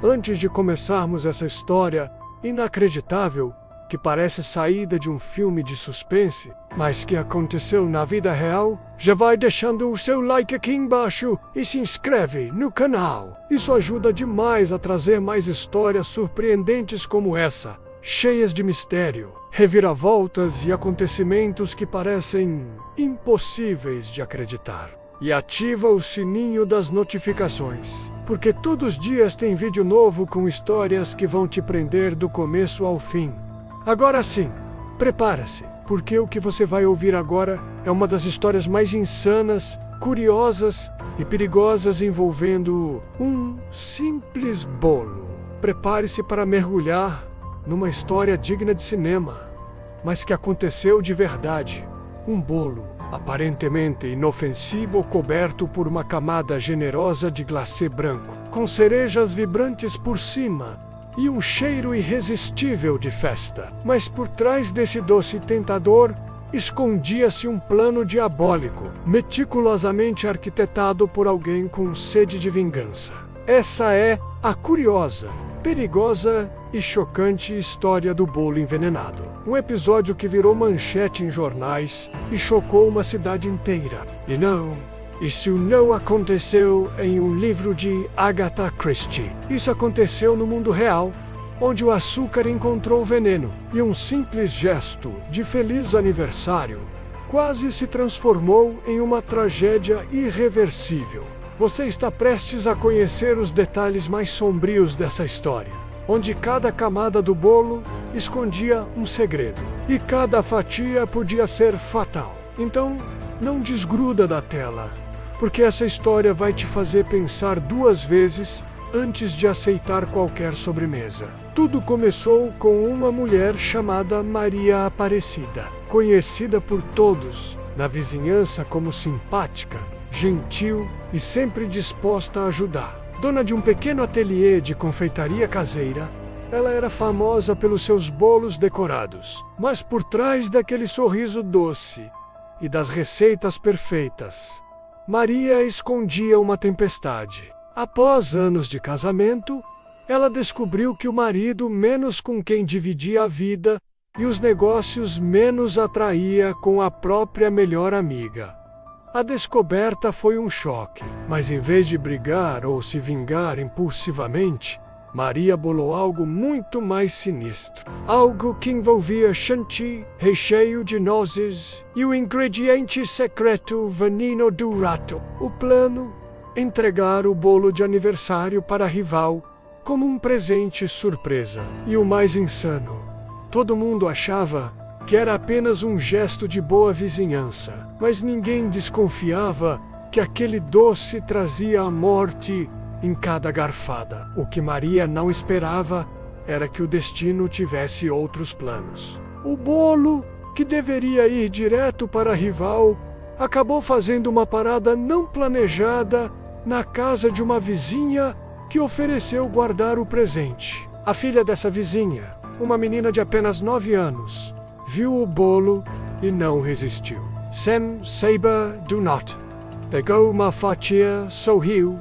Antes de começarmos essa história inacreditável, que parece saída de um filme de suspense, mas que aconteceu na vida real, já vai deixando o seu like aqui embaixo e se inscreve no canal. Isso ajuda demais a trazer mais histórias surpreendentes como essa, cheias de mistério, reviravoltas e acontecimentos que parecem impossíveis de acreditar. E ativa o sininho das notificações, porque todos os dias tem vídeo novo com histórias que vão te prender do começo ao fim. Agora sim, prepara-se, porque o que você vai ouvir agora é uma das histórias mais insanas, curiosas e perigosas envolvendo um simples bolo. Prepare-se para mergulhar numa história digna de cinema, mas que aconteceu de verdade. Um bolo aparentemente inofensivo coberto por uma camada generosa de glacê branco, com cerejas vibrantes por cima e um cheiro irresistível de festa. Mas por trás desse doce tentador escondia-se um plano diabólico, meticulosamente arquitetado por alguém com sede de vingança. Essa é a curiosa, perigosa e chocante história do bolo envenenado. Um episódio que virou manchete em jornais e chocou uma cidade inteira. E não, isso não aconteceu em um livro de Agatha Christie. Isso aconteceu no mundo real, onde o açúcar encontrou veneno, e um simples gesto de feliz aniversário quase se transformou em uma tragédia irreversível. Você está prestes a conhecer os detalhes mais sombrios dessa história, onde cada camada do bolo escondia um segredo, e cada fatia podia ser fatal. Então, não desgruda da tela, porque essa história vai te fazer pensar duas vezes antes de aceitar qualquer sobremesa. Tudo começou com uma mulher chamada Maria Aparecida, conhecida por todos na vizinhança como simpática, gentil e sempre disposta a ajudar. Dona de um pequeno ateliê de confeitaria caseira, ela era famosa pelos seus bolos decorados. Mas por trás daquele sorriso doce e das receitas perfeitas, Maria escondia uma tempestade. Após anos de casamento, ela descobriu que o marido menos com quem dividia a vida e os negócios menos atraía com a própria melhor amiga. A descoberta foi um choque, mas em vez de brigar ou se vingar impulsivamente, Maria bolou algo muito mais sinistro. Algo que envolvia chantilly, recheio de nozes e o ingrediente secreto veneno do rato. O plano: entregar o bolo de aniversário para a rival como um presente surpresa. E o mais insano, todo mundo achava que era apenas um gesto de boa vizinhança, mas ninguém desconfiava que aquele doce trazia a morte em cada garfada. O que Maria não esperava era que o destino tivesse outros planos. O bolo, que deveria ir direto para a rival, acabou fazendo uma parada não planejada na casa de uma vizinha que ofereceu guardar o presente. A filha dessa vizinha, uma menina de apenas 9 anos, viu o bolo e não resistiu. Sem saber do not, pegou uma fatia, sorriu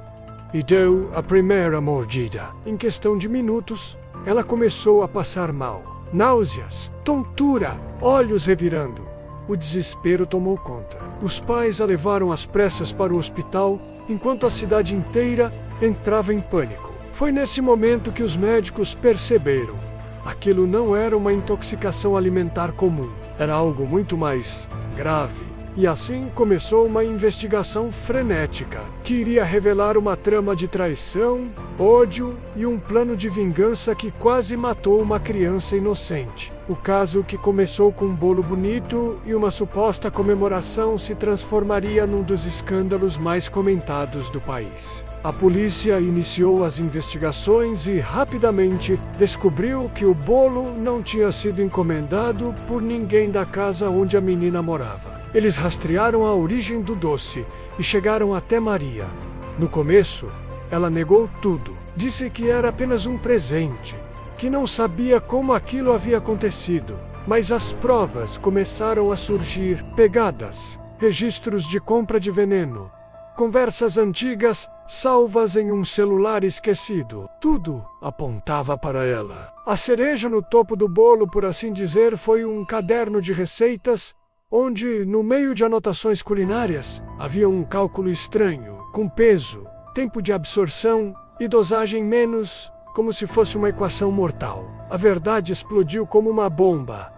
e deu a primeira mordida. Em questão de minutos, ela começou a passar mal. Náuseas, tontura, olhos revirando. O desespero tomou conta. Os pais a levaram às pressas para o hospital, enquanto a cidade inteira entrava em pânico. Foi nesse momento que os médicos perceberam: aquilo não era uma intoxicação alimentar comum, era algo muito mais grave. E assim começou uma investigação frenética, que iria revelar uma trama de traição, ódio e um plano de vingança que quase matou uma criança inocente. O caso, que começou com um bolo bonito e uma suposta comemoração, se transformaria num dos escândalos mais comentados do país. A polícia iniciou as investigações e rapidamente descobriu que o bolo não tinha sido encomendado por ninguém da casa onde a menina morava. Eles rastrearam a origem do doce e chegaram até Maria. No começo, ela negou tudo. Disse que era apenas um presente, que não sabia como aquilo havia acontecido. Mas as provas começaram a surgir: pegadas, registros de compra de veneno, conversas antigas salvas em um celular esquecido. Tudo apontava para ela. A cereja no topo do bolo, por assim dizer, foi um caderno de receitas, onde, no meio de anotações culinárias, havia um cálculo estranho, com peso, tempo de absorção e dosagem menos, como se fosse uma equação mortal. A verdade explodiu como uma bomba.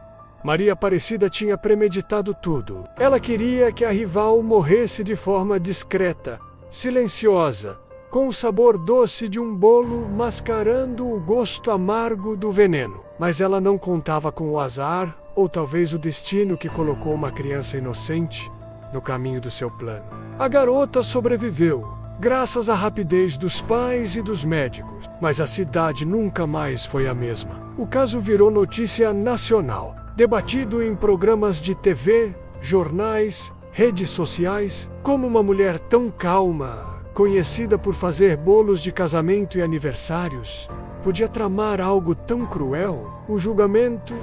Maria Aparecida tinha premeditado tudo. Ela queria que a rival morresse de forma discreta, silenciosa, com o sabor doce de um bolo mascarando o gosto amargo do veneno. Mas ela não contava com o azar, ou talvez o destino que colocou uma criança inocente no caminho do seu plano. A garota sobreviveu, graças à rapidez dos pais e dos médicos, mas a cidade nunca mais foi a mesma. O caso virou notícia nacional, debatido em programas de TV, jornais, redes sociais. Como uma mulher tão calma, conhecida por fazer bolos de casamento e aniversários, podia tramar algo tão cruel? O julgamento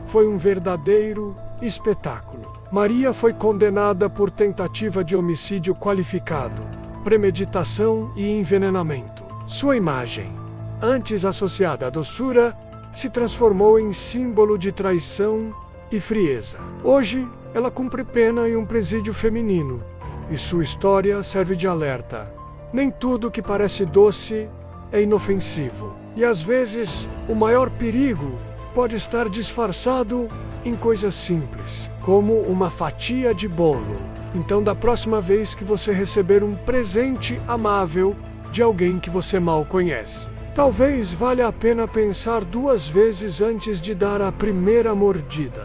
foi um verdadeiro espetáculo. Maria foi condenada por tentativa de homicídio qualificado, premeditação e envenenamento. Sua imagem, antes associada à doçura, se transformou em símbolo de traição e frieza. Hoje, ela cumpre pena em um presídio feminino, e sua história serve de alerta. Nem tudo que parece doce é inofensivo, e às vezes o maior perigo pode estar disfarçado em coisas simples, como uma fatia de bolo. Então, da próxima vez que você receber um presente amável de alguém que você mal conhece, talvez valha a pena pensar 2 vezes antes de dar a primeira mordida.